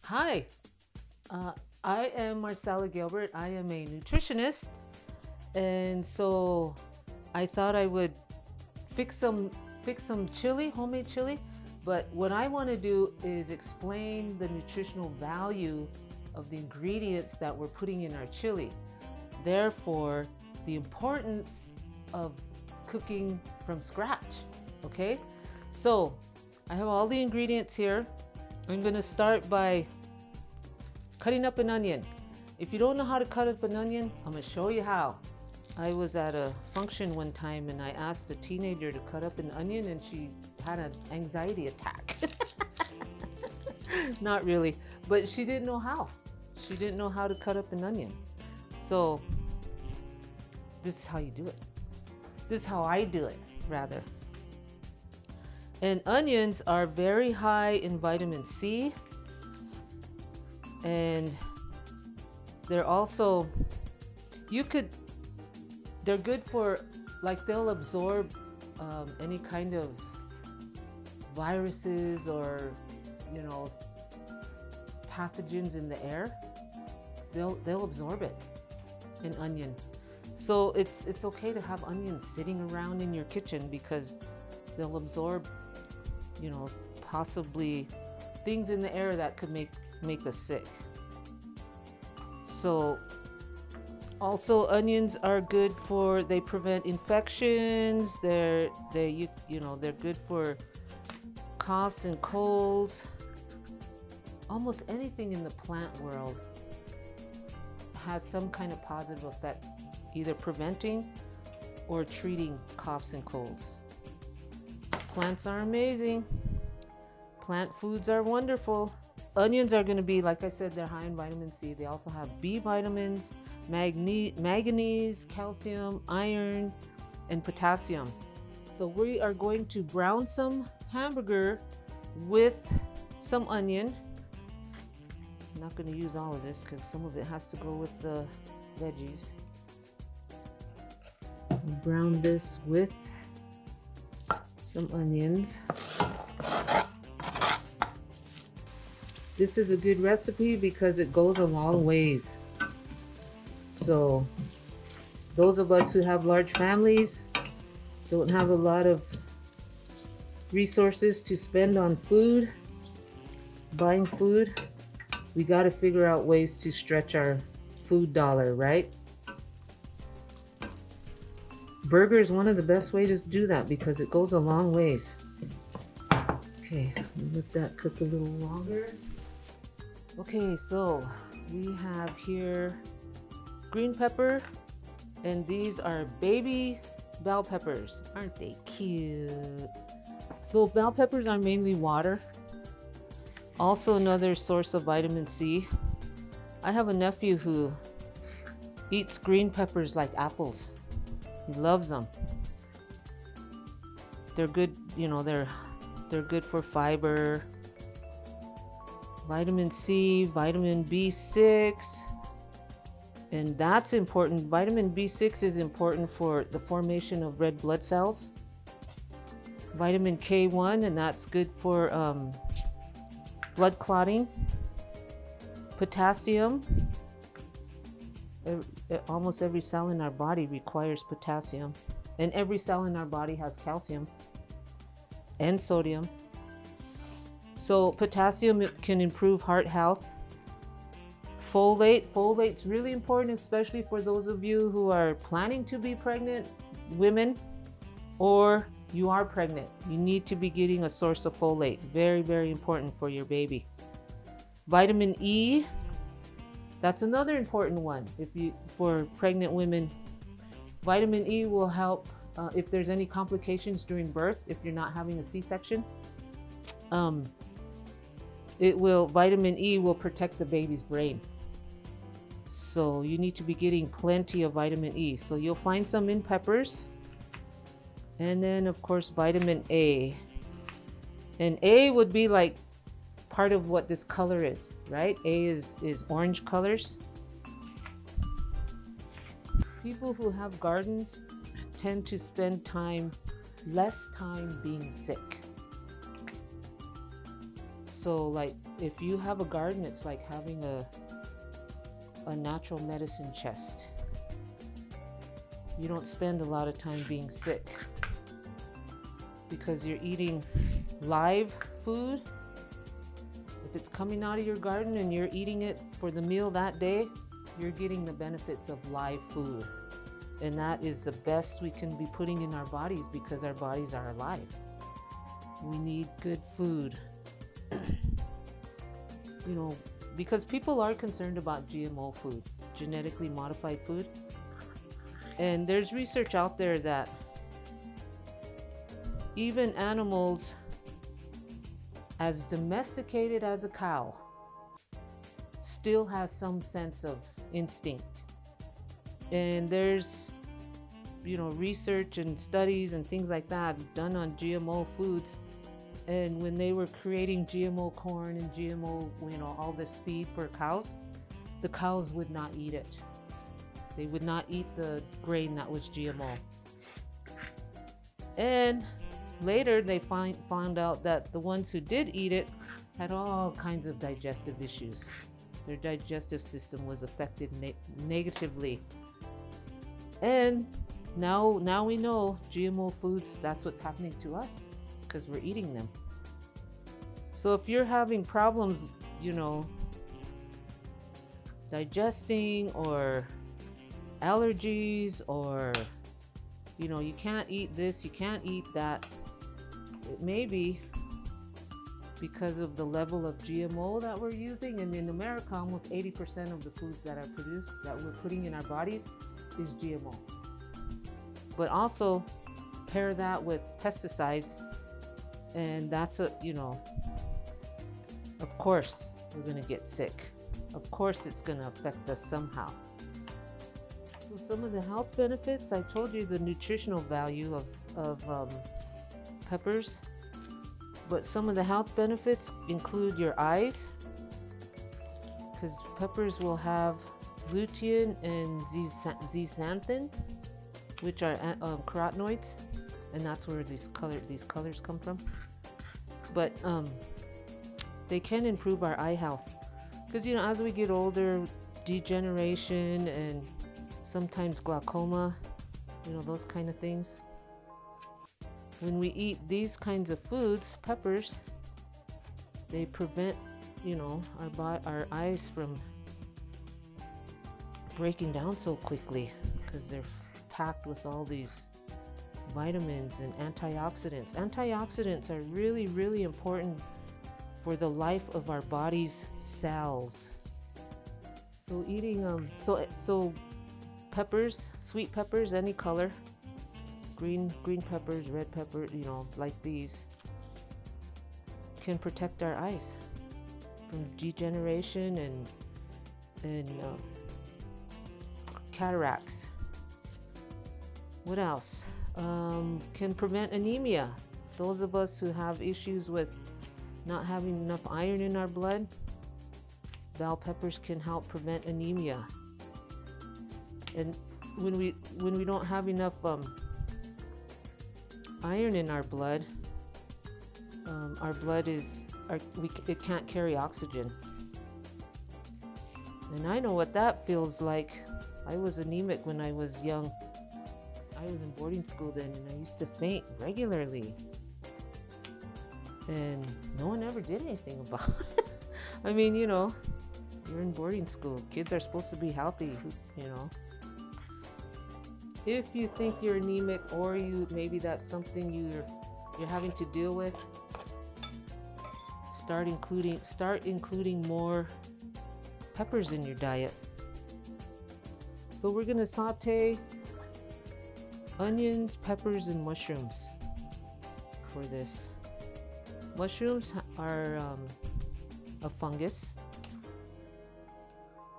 Hi, uh, I am Marcella Gilbert. I am a nutritionist, and so I thought I would fix some fix some chili, homemade chili. But what I want to do is explain the nutritional value of the ingredients that we're putting in our chili. Therefore, the importance of cooking from scratch. Okay, so I have all the ingredients here. I'm going to start by cutting up an onion. If you don't know how to cut up an onion, I'm gonna show you how. I was at a function one time and I asked a teenager to cut up an onion and she had an anxiety attack. Not really, but she didn't know how. She didn't know how to cut up an onion. So this is how you do it. This is how I do it, rather. And onions are very high in vitamin C, and they're also they're good for, like, they'll absorb any kind of viruses or you know pathogens in the air. They'll absorb it, an onion. So it's okay to have onions sitting around in your kitchen because they'll absorb possibly things in the air that could make us sick. So also onions are good for, they prevent infections. They're good for coughs and colds. Almost anything in the plant world has some kind of positive effect, either preventing or treating coughs and colds. Plants are amazing. Plant foods are wonderful. Onions are going to be, like I said, they're high in vitamin C. They also have B vitamins, manganese, calcium, iron, and potassium. So we are going to brown some hamburger with some onion. I'm not going to use all of this because some of it has to go with the veggies. Brown this with some onions. This is a good recipe because it goes a long ways. So those of us who have large families, don't have a lot of resources to spend on food, buying food, we got to figure out ways to stretch our food dollar, right? Burger is one of the best ways to do that because it goes a long ways. Okay, let that cook a little longer. Okay, so we have here green pepper, and these are baby bell peppers. Aren't they cute? So bell peppers are mainly water. Also another source of vitamin C. I have a nephew who eats green peppers like apples. He loves them. They're good, they're good for fiber, vitamin C, vitamin B6, and that's important. Vitamin B6 is important for the formation of red blood cells. Vitamin K1, and that's good for blood clotting. Potassium. Almost every cell in our body requires potassium, and every cell in our body has calcium and sodium. So potassium can improve heart health. Folate's really important, especially for those of you who are planning to be pregnant, women, or you are pregnant. You need to be getting a source of folate. Very, very important for your baby. Vitamin E, that's another important one. For pregnant women, vitamin E will help if there's any complications during birth. If you're not having a C-section, vitamin E will protect the baby's brain. So you need to be getting plenty of vitamin E. So you'll find some in peppers. And then of course vitamin A. And A would be like part of what this color is, right? A is orange colors. People who have gardens tend to spend less time being sick. So like if you have a garden, it's like having a natural medicine chest. You don't spend a lot of time being sick because you're eating live food. If it's coming out of your garden and you're eating it for the meal that day, you're getting the benefits of live food. And that is the best we can be putting in our bodies because our bodies are alive. We need good food. Because people are concerned about GMO food, genetically modified food. And there's research out there that even animals as domesticated as a cow still has some sense of instinct. And there's research and studies and things like that done on GMO foods. And when they were creating GMO corn and GMO, all this feed for cows, the cows would not eat it. They would not eat the grain that was GMO. And later they found out that the ones who did eat it had all kinds of digestive issues. Their digestive system was affected negatively. And now we know GMO foods, that's what's happening to us because we're eating them. So if you're having problems, digesting or allergies, or you can't eat this, you can't eat that, it may be because of the level of GMO that we're using. And in America, almost 80% of the foods that are produced, that we're putting in our bodies, is GMO. But also pair that with pesticides, and that's of course we're going to get sick. Of course it's going to affect us somehow. So some of the health benefits, I told you the nutritional value of peppers, but some of the health benefits include your eyes, because peppers will have lutein and zeaxanthin, which are carotenoids, and that's where these colors come from. But they can improve our eye health, because as we get older, degeneration and sometimes glaucoma, those kind of things. When we eat these kinds of foods, peppers, they prevent our eyes from breaking down so quickly, because they're packed with all these vitamins and antioxidants. Antioxidants are really, really important for the life of our body's cells. So eating so peppers, sweet peppers, any color, green peppers, red pepper, like these, can protect our eyes from degeneration and cataracts. What else? Can prevent anemia. Those of us who have issues with not having enough iron in our blood, bell peppers can help prevent anemia. And when we don't have enough iron in our blood, it can't carry oxygen. And I know what that feels like. I was anemic when I was young. I was in boarding school then, and I used to faint regularly. And no one ever did anything about it. I mean, you're in boarding school. Kids are supposed to be healthy, If you think you're anemic, or maybe that's something you're having to deal with, start including more peppers in your diet. So we're going to saute onions, peppers, and mushrooms for this. Mushrooms are a fungus,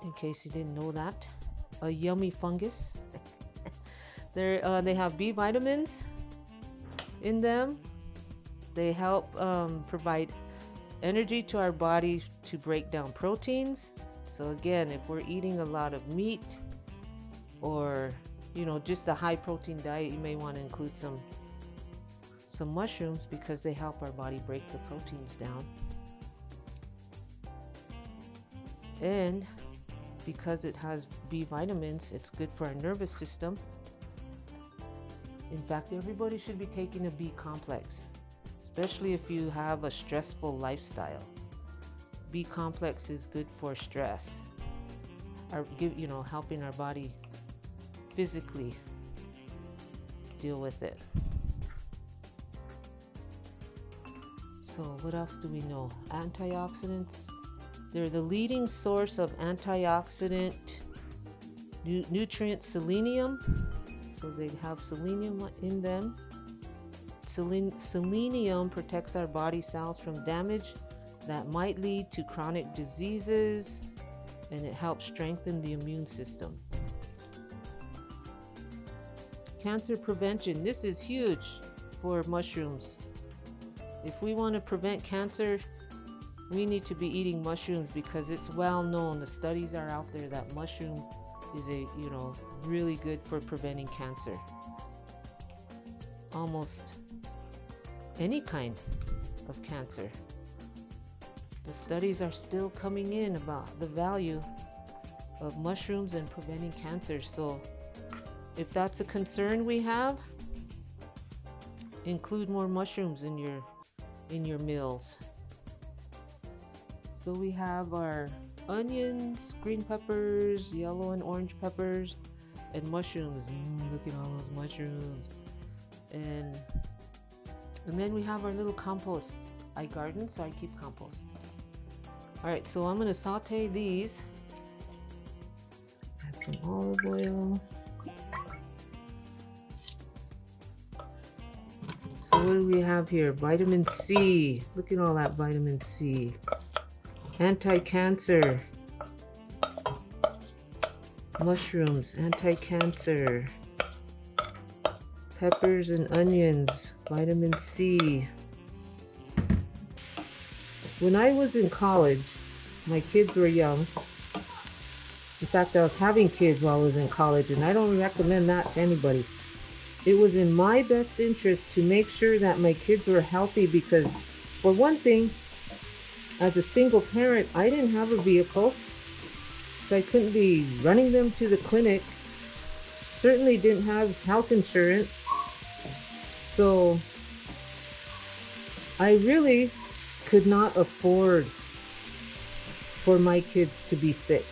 in case you didn't know that. A yummy fungus. They have B vitamins in them. They help provide energy to our body to break down proteins. So again, if we're eating a lot of meat, or just a high protein diet, you may want to include some mushrooms, because they help our body break the proteins down. And because it has B vitamins, it's good for our nervous system. In fact, everybody should be taking a B complex, especially if you have a stressful lifestyle. B complex is good for stress, helping our body physically deal with it. So what else do we know? Antioxidants. They're the leading source of antioxidant nutrient selenium. So they have selenium in them. Selenium protects our body cells from damage that might lead to chronic diseases, and it helps strengthen the immune system. Cancer prevention. This is huge for mushrooms. If we want to prevent cancer, we need to be eating mushrooms because it's well known. The studies are out there that mushroom is really good for preventing cancer. Almost any kind of cancer. The studies are still coming in about the value of mushrooms and preventing cancer. So if that's a concern we have, include more mushrooms in your meals. So we have our onions, green peppers, yellow and orange peppers, and mushrooms. Look at all those mushrooms. And then we have our little compost. I garden, so I keep compost. Alright, so I'm going to saute these. Add some olive oil. So what do we have here? Vitamin C. Look at all that vitamin C. Anti-cancer. Mushrooms, anti-cancer. Peppers and onions, vitamin C. When I was in college, my kids were young. In fact, I was having kids while I was in college, and I don't recommend that to anybody. It was in my best interest to make sure that my kids were healthy because, for one thing, as a single parent, I didn't have a vehicle, so I couldn't be running them to the clinic. Certainly didn't have health insurance. So I really could not afford for my kids to be sick.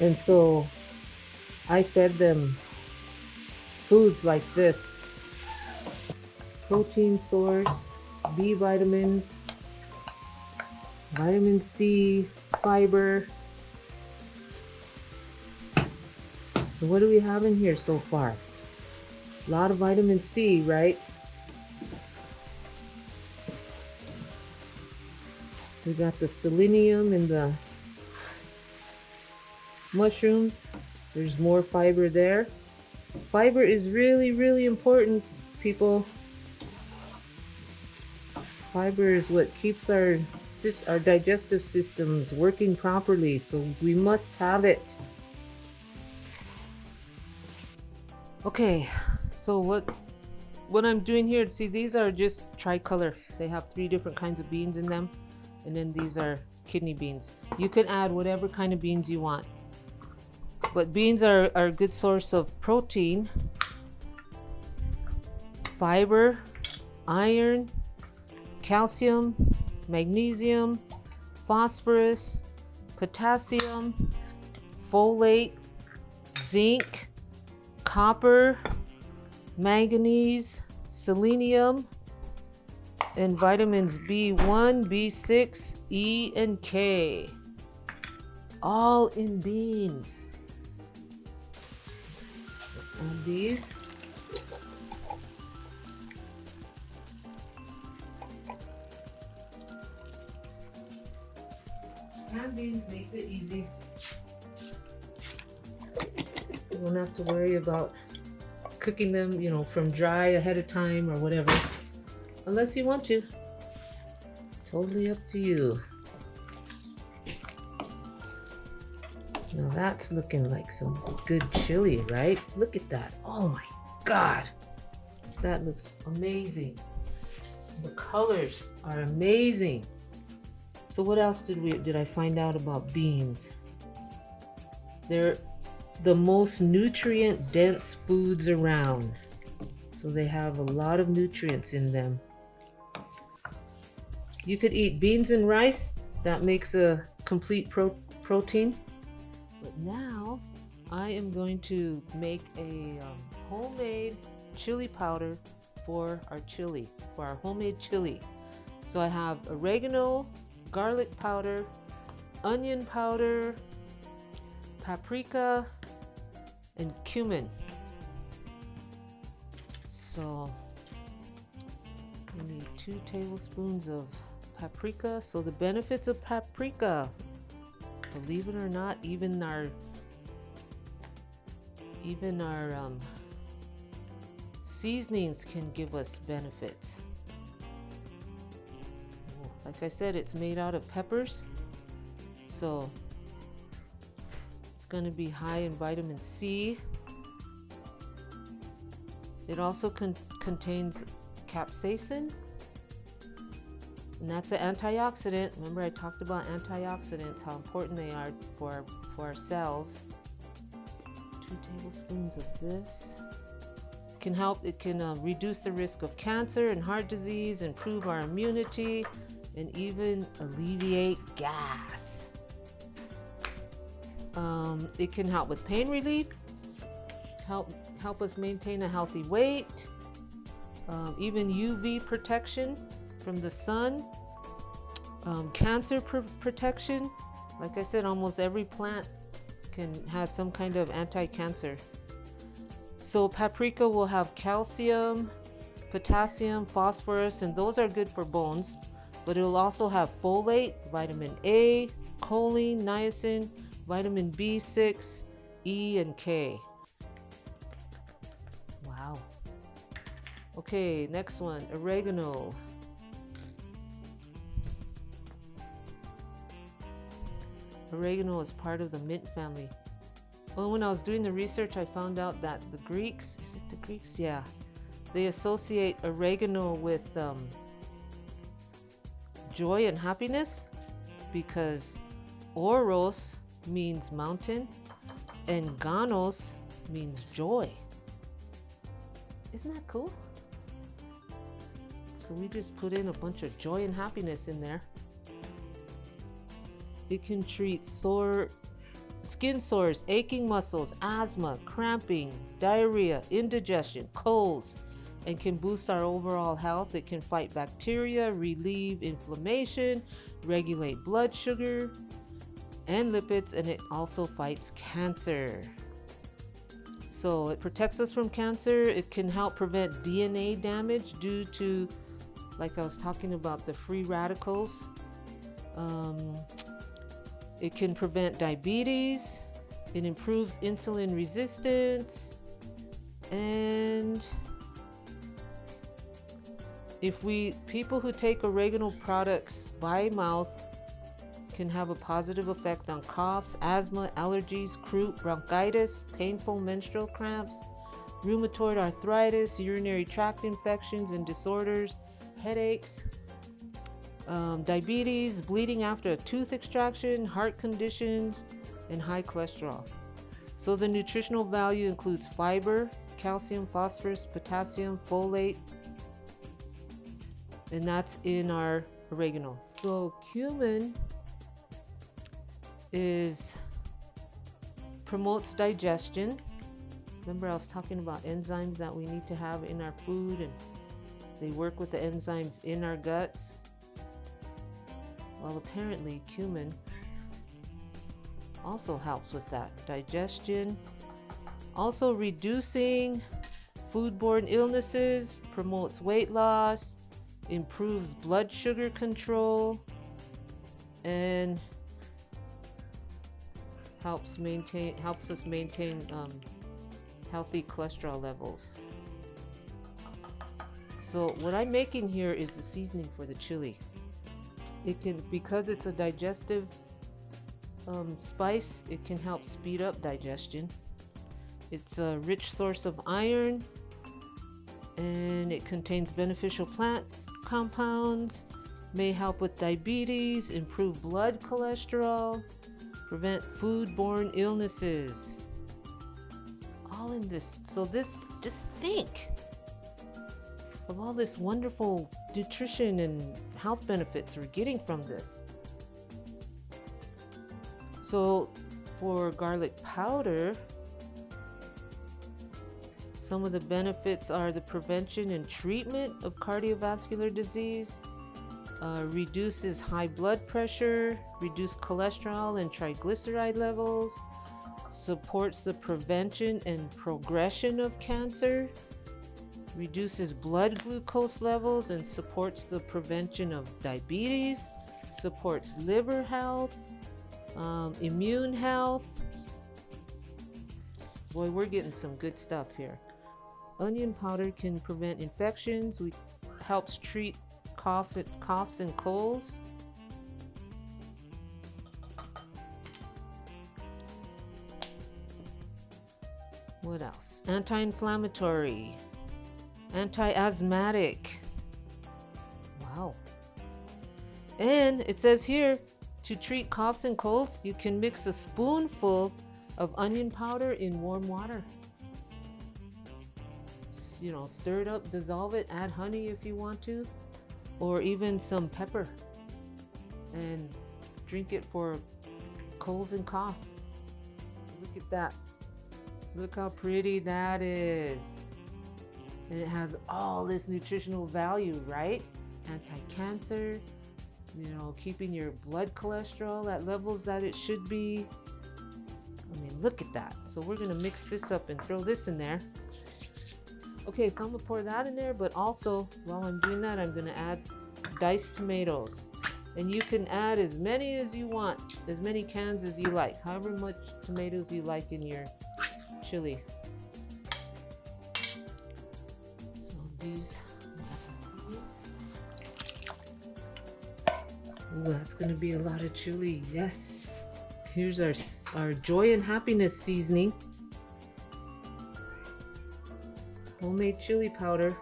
And so I fed them foods like this. Protein source, B vitamins, vitamin C, fiber. So what do we have in here so far? A lot of vitamin C, right? We got the selenium in the mushrooms. There's more fiber there. Fiber is really, really important, people. Fiber is what keeps our digestive systems working properly, so we must have it. Okay, so what I'm doing here, see, these are just tricolor. They have 3 different kinds of beans in them, and then these are kidney beans. You can add whatever kind of beans you want, but beans are a good source of protein, fiber, iron, calcium, magnesium, phosphorus, potassium, folate, zinc, copper, manganese, selenium, and vitamins B1, B6, E, and K. All in beans. Let's add these. Canned beans makes it easy. You don't have to worry about cooking them, from dry ahead of time or whatever. Unless you want to. Totally up to you. Now that's looking like some good chili, right? Look at that. Oh my God. That looks amazing. The colors are amazing. So what else did I find out about beans? They're the most nutrient dense foods around. So they have a lot of nutrients in them. You could eat beans and rice. That makes a complete protein. But now I am going to make a homemade chili powder for our homemade chili. So I have oregano, garlic powder, onion powder, paprika, and cumin. So we need 2 tablespoons of paprika. So the benefits of paprika, believe it or not, even our seasonings can give us benefits. Like I said, it's made out of peppers, so it's going to be high in vitamin C. It also contains capsaicin, and that's an antioxidant. Remember I talked about antioxidants, how important they are for our cells. 2 tablespoons of this. It can reduce the risk of cancer and heart disease, improve our immunity, and even alleviate gas. It can help with pain relief, help us maintain a healthy weight, even UV protection from the sun, cancer protection. Like I said, almost every plant has some kind of anti-cancer. So paprika will have calcium, potassium, phosphorus, and those are good for bones. But it will also have folate, vitamin A, choline, niacin, vitamin B6, E, and K. Wow. Okay, next one, oregano. Oregano is part of the mint family. Well, when I was doing the research, I found out that the Greeks, is it the Greeks? Yeah. They associate oregano with joy and happiness, because oros means mountain and ganos means joy. Isn't that cool? So we just put in a bunch of joy and happiness in there. It can treat skin sores, aching muscles, asthma, cramping, diarrhea, indigestion, colds, and can boost our overall health. It can fight bacteria, relieve inflammation, regulate blood sugar and lipids, and it also fights cancer. So it protects us from cancer. It can help prevent DNA damage due to, like I was talking about, the free radicals. It can prevent diabetes. It improves insulin resistance. And people who take oregano products by mouth can have a positive effect on coughs, asthma, allergies, croup, bronchitis, painful menstrual cramps, rheumatoid arthritis, urinary tract infections and disorders, headaches, diabetes, bleeding after a tooth extraction, heart conditions, and high cholesterol. So the nutritional value includes fiber, calcium, phosphorus, potassium, folate, and that's in our oregano. So cumin promotes digestion. Remember I was talking about enzymes that we need to have in our food, and they work with the enzymes in our guts. Well, apparently cumin also helps with that digestion, also reducing foodborne illnesses, promotes weight loss, improves blood sugar control, and helps us maintain healthy cholesterol levels. So what I'm making here is the seasoning for the chili. Because it's a digestive spice, it can help speed up digestion. It's a rich source of iron, and it contains beneficial plant compounds, May help with diabetes, improve blood cholesterol, prevent foodborne illnesses. All in this. So this, just think of all this wonderful nutrition and health benefits we're getting from this. So for garlic powder, some of the benefits are the prevention and treatment of cardiovascular disease, reduces high blood pressure, reduce cholesterol and triglyceride levels, supports the prevention and progression of cancer, reduces blood glucose levels and supports the prevention of diabetes, supports liver health, immune health. Boy, we're getting some good stuff here. Onion powder can prevent infections. Helps treat coughs and colds. What else? Anti-inflammatory, anti-asthmatic. Wow. And it says here, to treat coughs and colds, you can mix a spoonful of onion powder in warm water. Stir it up, dissolve it, add honey if you want to, or even some pepper, and drink it for colds and cough. Look at that. Look how pretty that is. And it has all this nutritional value, right? Anti-cancer, keeping your blood cholesterol at levels that it should be. I mean, look at that. So we're gonna mix this up and throw this in there. Okay, so I'm gonna pour that in there, but also while I'm doing that, I'm gonna add diced tomatoes. And you can add as many as you want, as many cans as you like, however much tomatoes you like in your chili. So these, ooh, that's gonna be a lot of chili. Yes. Here's our joy and happiness seasoning. Homemade chili powder.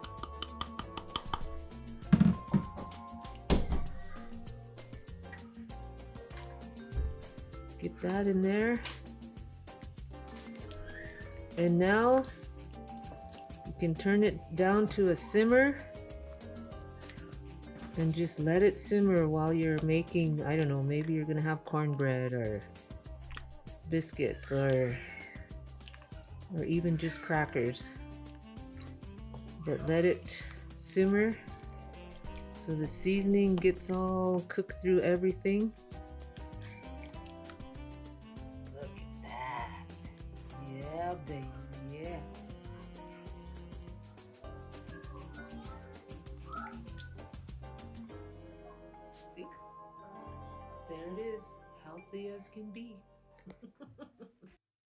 Get that in there. And now you can turn it down to a simmer and just let it simmer while you're making, I don't know, maybe you're gonna have cornbread or biscuits or even just crackers. But let it simmer so the seasoning gets all cooked through everything. Look at that. Yeah, baby, yeah. See? There it is, healthy as can be.